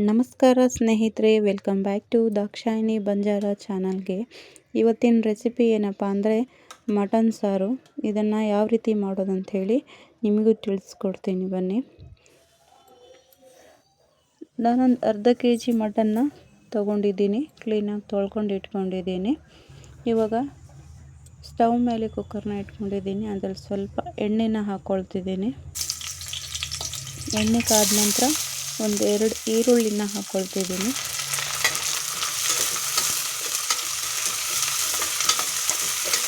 ನಮಸ್ಕಾರ ಸ್ನೇಹಿತರೆ, welcome back to Dakshayini Banjara ಚಾನಲ್ಗೆ. ಇವತ್ತಿನ ರೆಸಿಪಿ ಏನಪ್ಪ ಅಂದರೆ ಮಟನ್ ಸಾರು. ಇದನ್ನು ಯಾವ ರೀತಿ ಮಾಡೋದಂತ ಹೇಳಿ ನಿಮಗೂ ತಿಳಿಸ್ಕೊಡ್ತೀನಿ ಬನ್ನಿ. ನಾನೊಂದು ಅರ್ಧ ಕೆಜಿ ಮಟನ್ನ ತೊಗೊಂಡಿದ್ದೀನಿ. ಕ್ಲೀನಾಗಿ ತೊಳ್ಕೊಂಡು ಇಟ್ಕೊಂಡಿದ್ದೀನಿ. ಇವಾಗ ಸ್ಟವ್ ಮೇಲೆ ಕುಕ್ಕರ್ನ ಇಟ್ಕೊಂಡಿದ್ದೀನಿ. ಅದರಲ್ಲಿ ಸ್ವಲ್ಪ ಎಣ್ಣೆನ ಹಾಕ್ಕೊಳ್ತಿದ್ದೀನಿ. ಎಣ್ಣೆ ಕಾದ ನಂತರ ಒಂದು 2 ಈರುಳ್ಳಿನ ಹಾಕ್ಕೊಳ್ತಿದ್ದೀನಿ.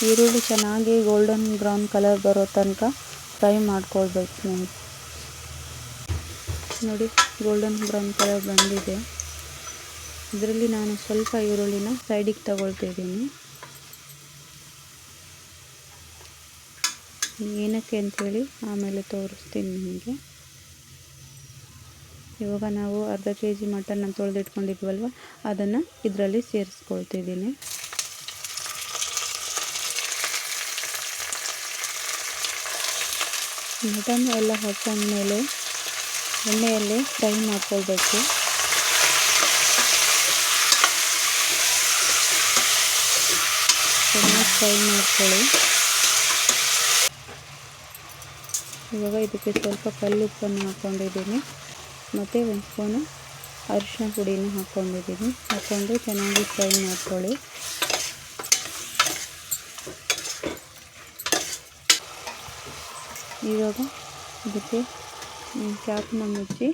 ಈರುಳ್ಳಿ ಚೆನ್ನಾಗಿ ಗೋಲ್ಡನ್ ಬ್ರೌನ್ ಕಲರ್ ಬರೋ ತನಕ ಫ್ರೈ ಮಾಡ್ಕೊಳ್ಬೇಕು. ನೋಡಿ, ಗೋಲ್ಡನ್ ಬ್ರೌನ್ ಕಲರ್ ಬಂದಿದೆ. ಇದರಲ್ಲಿ ನಾನು ಸ್ವಲ್ಪ ಈರುಳ್ಳಿನ ಸೈಡಿಗೆ ತಗೊಳ್ತಿದ್ದೀನಿ. ಏನಕ್ಕೆ ಅಂಥೇಳಿ ಆಮೇಲೆ ತೋರಿಸ್ತೀನಿ ನಿಮಗೆ. ಇವಾಗ ನಾವು ಅರ್ಧ ಕೆಜಿ ಮಟನ್ನ ತೊಳೆದಿಟ್ಕೊಂಡಿದ್ವಲ್ವ, ಅದನ್ನು ಇದರಲ್ಲಿ ಸೇರಿಸ್ಕೊಳ್ತಿದ್ದೀನಿ. ಮಟನ್ ಎಲ್ಲ ಹಾಕೊಂಡ್ಮೇಲೆ ಎಣ್ಣೆಯಲ್ಲಿ ಫ್ರೈ ಮಾಡ್ಕೊಳ್ಬೇಕು. ಚೆನ್ನಾಗಿ ಫ್ರೈ ಮಾಡ್ಕೊಳ್ಳಿ. ಇವಾಗ ಇದಕ್ಕೆ ಸ್ವಲ್ಪ ಕಲ್ಲುಪ್ಪನ್ನು ಹಾಕ್ಕೊಂಡಿದ್ದೀನಿ ಮತ್ತು 1 ಸ್ಪೂನು ಅರಿಶಿನ ಪುಡಿನ ಹಾಕ್ಕೊಂಡಿದ್ದೀನಿ. ಹಾಕ್ಕೊಂಡು ಚೆನ್ನಾಗಿ ಫ್ರೈ ಮಾಡ್ಕೊಳ್ಳಿ. ಇವಾಗ ಇದಕ್ಕೆ ಕ್ಯಾಪ್ನ ಮುಚ್ಚಿ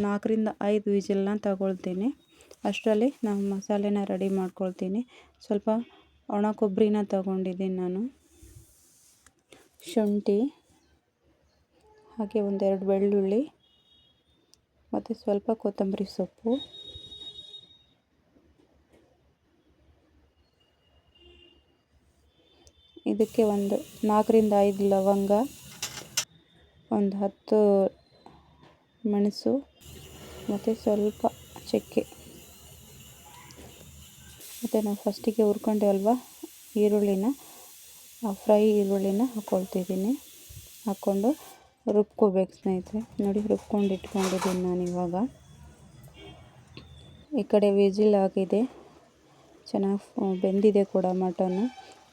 4 ರಿಂದ 5 ವಿಜಿಲ್ನ ತಗೊಳ್ತೀನಿ. ಅಷ್ಟರಲ್ಲಿ ನಾನು ಮಸಾಲೆನ ರೆಡಿ ಮಾಡ್ಕೊಳ್ತೀನಿ. ಸ್ವಲ್ಪ ಒಣ ಕೊಬ್ಬರಿನ ತಗೊಂಡಿದ್ದೀನಿ ನಾನು, ಶುಂಠಿ, ಹಾಗೆ 1-2 ಬೆಳ್ಳುಳ್ಳಿ ಮತ್ತು ಸ್ವಲ್ಪ ಕೊತ್ತಂಬರಿ ಸೊಪ್ಪು, ಇದಕ್ಕೆ 4 ರಿಂದ 5 ಲವಂಗ, 10 ಮೆಣಸು ಮತ್ತು ಸ್ವಲ್ಪ ಚಕ್ಕೆ. ಮತ್ತು ನಾವು ಫಸ್ಟಿಗೆ ಹುರ್ಕೊಂಡೆ ಅಲ್ವಾ ಈರುಳ್ಳಿನ, ಫ್ರೈ ಈರುಳ್ಳಿನ ಹಾಕ್ಕೊಳ್ತಿದ್ದೀನಿ. ಹಾಕ್ಕೊಂಡು ರುಬ್ಕೋಬೇಕು ಸ್ನೇಹಿತರೆ. ನೋಡಿ, ರುಬ್ಕೊಂಡು ಇಟ್ಕೊಂಡಿದ್ದೀನಿ ನಾನು. ಇವಾಗ ಈ ಕಡೆ ವಿಜಿಲ್ ಆಗಿದೆ, ಚೆನ್ನಾಗಿ ಬೆಂದಿದೆ ಕೂಡ ಮಟನ್ನು.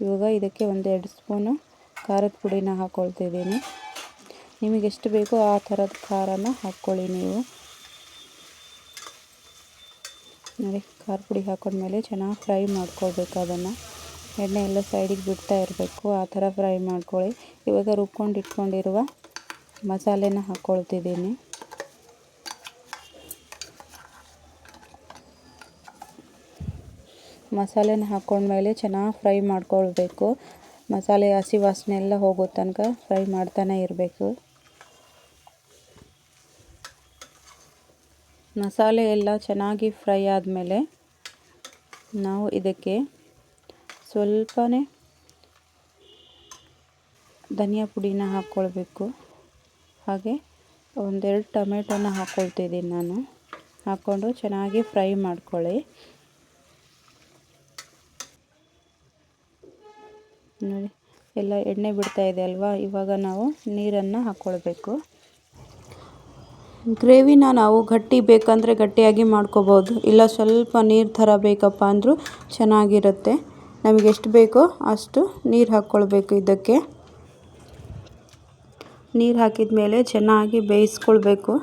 ಇವಾಗ ಇದಕ್ಕೆ 1-2 ಸ್ಪೂನು ಖಾರದ ಪುಡಿನ ಹಾಕ್ಕೊಳ್ತಿದ್ದೀನಿ. ನಿಮಗೆ ಎಷ್ಟು ಬೇಕೋ ಆ ಥರದ ಖಾರನ ಹಾಕ್ಕೊಳ್ಳಿ ನೀವು. ನೋಡಿ, ಖಾರ ಪುಡಿ ಹಾಕೊಂಡ್ಮೇಲೆ ಚೆನ್ನಾಗಿ ಫ್ರೈ ಮಾಡ್ಕೊಳ್ಬೇಕು. ಅದನ್ನು ಎಣ್ಣೆ ಎಲ್ಲ ಸೈಡಿಗೆ ಬಿಡ್ತಾ ಇರಬೇಕು, ಆ ಥರ ಫ್ರೈ ಮಾಡ್ಕೊಳ್ಳಿ. ಇವಾಗ ರುಬ್ಕೊಂಡು ಇಟ್ಕೊಂಡಿರುವ ಮಸಾಲೆನ ಹಾಕ್ಕೊಳ್ತಿದ್ದೀನಿ. ಮಸಾಲೆನ ಹಾಕ್ಕೊಂಡ್ಮೇಲೆ ಚೆನ್ನಾಗಿ ಫ್ರೈ ಮಾಡ್ಕೊಳ್ಬೇಕು. ಮಸಾಲೆ ಹಸಿ ವಾಸನೆ ಎಲ್ಲ ಹೋಗೋ ತನಕ ಫ್ರೈ ಮಾಡ್ತಾನೆ ಇರಬೇಕು. ಮಸಾಲೆ ಎಲ್ಲ ಚೆನ್ನಾಗಿ ಫ್ರೈ ಆದಮೇಲೆ ನಾವು ಇದಕ್ಕೆ ಸ್ವಲ್ಪನೇ ಧನಿಯಾ ಪುಡಿನ ಹಾಕ್ಕೊಳ್ಬೇಕು. ಹಾಗೆ 1-2 ಟೊಮೆಟೊನ ಹಾಕ್ಕೊಳ್ತಿದ್ದೀನಿ ನಾನು. ಹಾಕ್ಕೊಂಡು ಚೆನ್ನಾಗಿ ಫ್ರೈ ಮಾಡ್ಕೊಳ್ಳಿ. ನೋಡಿ, ಎಲ್ಲ ಎಣ್ಣೆ ಬಿಡ್ತಾ ಇದೆ ಅಲ್ವಾ. ಇವಾಗ ನಾವು ನೀರನ್ನು ಹಾಕ್ಕೊಳ್ಬೇಕು. ಗ್ರೇವಿನ ನಾವು ಗಟ್ಟಿ ಬೇಕಂದರೆ ಗಟ್ಟಿಯಾಗಿ ಮಾಡ್ಕೋಬೋದು, ಇಲ್ಲ ಸ್ವಲ್ಪ ನೀರು ಥರ ಬೇಕಪ್ಪ ಅಂದರೂ ಚೆನ್ನಾಗಿರುತ್ತೆ. ನಮಗೆ ಎಷ್ಟು ಬೇಕೋ ಅಷ್ಟು ನೀರು ಹಾಕ್ಕೊಳ್ಬೇಕು. ಇದಕ್ಕೆ ನೀರು ಹಾಕಿದ ಮೇಲೆ ಚೆನ್ನಾಗಿ ಬೇಯಿಸ್ಕೊಳ್ಬೇಕು.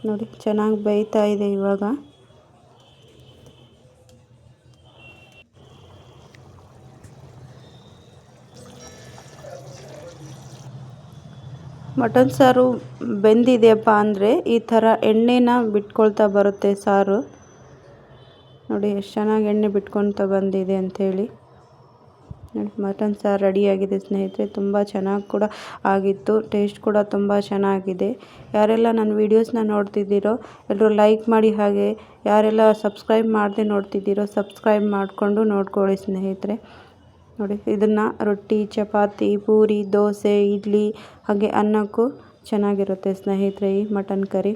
ನೋಡಿ, ಚೆನ್ನಾಗಿ ಬೇಯ್ತಾ ಇದೆ. ಇವಾಗ ಮಟನ್ ಸಾರು ಬೆಂದಿದೆಯಪ್ಪ ಅಂದರೆ ಈ ಥರ ಎಣ್ಣೆನ ಬಿಟ್ಕೊಳ್ತಾ ಬರುತ್ತೆ ಸಾರು. ನೋಡಿ, ಎಷ್ಟು ಚೆನ್ನಾಗಿ ಎಣ್ಣೆ ಬಿಟ್ಕೊಳ್ತಾ ಬಂದಿದೆ ಅಂಥೇಳಿ. ನೋಡಿ, ಮಟನ್ ಸಾರು ರೆಡಿಯಾಗಿದೆ ಸ್ನೇಹಿತರೆ. ತುಂಬ ಚೆನ್ನಾಗಿ ಕೂಡ ಆಗಿತ್ತು. ಟೇಸ್ಟ್ ಕೂಡ ತುಂಬ ಚೆನ್ನಾಗಿದೆ. ಯಾರೆಲ್ಲ ನನ್ನ ವೀಡಿಯೋಸ್ನ ನೋಡ್ತಿದ್ದೀರೋ ಎಲ್ಲರೂ ಲೈಕ್ ಮಾಡಿ. ಹಾಗೆ ಯಾರೆಲ್ಲ ಸಬ್ಸ್ಕ್ರೈಬ್ ಮಾಡದೆ ನೋಡ್ತಿದ್ದೀರೋ ಸಬ್ಸ್ಕ್ರೈಬ್ ಮಾಡಿಕೊಂಡು ನೋಡ್ಕೊಳ್ಳಿ ಸ್ನೇಹಿತರೆ. ನೋಡಿ, ಇದನ್ನು ರೊಟ್ಟಿ, ಚಪಾತಿ, ಪೂರಿ, ದೋಸೆ, ಇಡ್ಲಿ ಹಾಗೆ ಅನ್ನಕ್ಕೂ ಚೆನ್ನಾಗಿರುತ್ತೆ ಸ್ನೇಹಿತರೆ ಈ ಮಟನ್ ಕರಿ.